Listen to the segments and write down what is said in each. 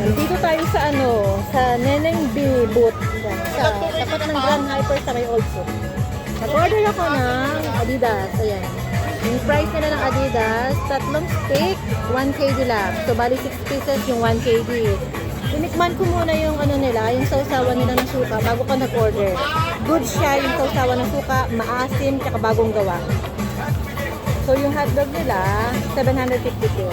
Nandito tayo sa sa Neneng B booth. Yan, sa tapat ng Grand Hyper sa may Old Soup. Nag-order ako ng Adidas. Ayan. Yung price nila ng Adidas, tatlong stick, 1 KD lang. So, bali 6 pieces yung 1 KD. Tinikman ko muna yung nila, yung sausawan nila ng suka bago ka nag-order. Good siya yung sausawan ng suka, maasim, tsaka bagong gawa. So, yung hotdog nila, 752.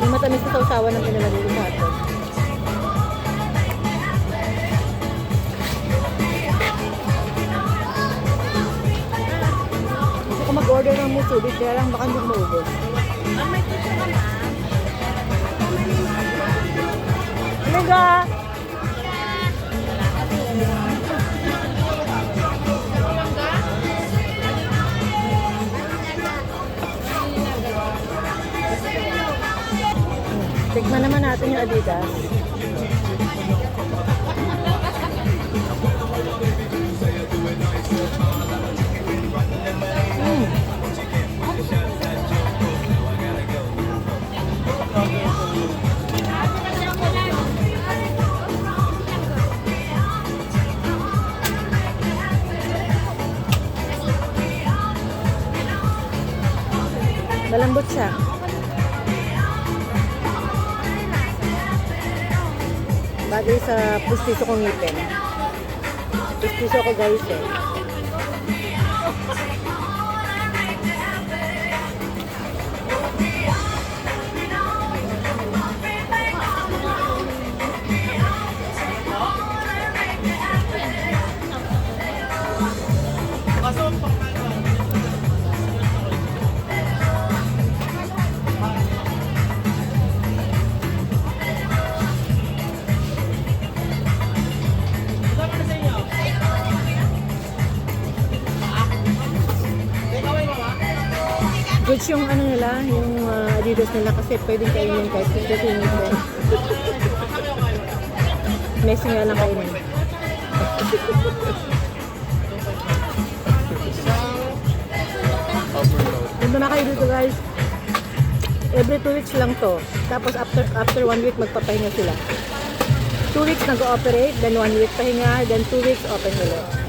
Yung matamis na sausawan ng pinalagay sa hotdog. Gusto ko mag-order ng musubit, kaya lang baka hindi maubos. Mega! Tikman naman natin yung Adidas. Malambot siya. Bagay sa pustiso kong ngipin. Pustiso ko guys eh. Goods yung nila, yung Adidas nila kasi pwedeng kainin kahit kasi messy nga lang kainin. Ganda na kayo dito guys. Every 2 weeks lang to. Tapos after 1 week magpapahinga sila. 2 weeks nag-ooperate, then 1 week pahinga, then 2 weeks open ulit.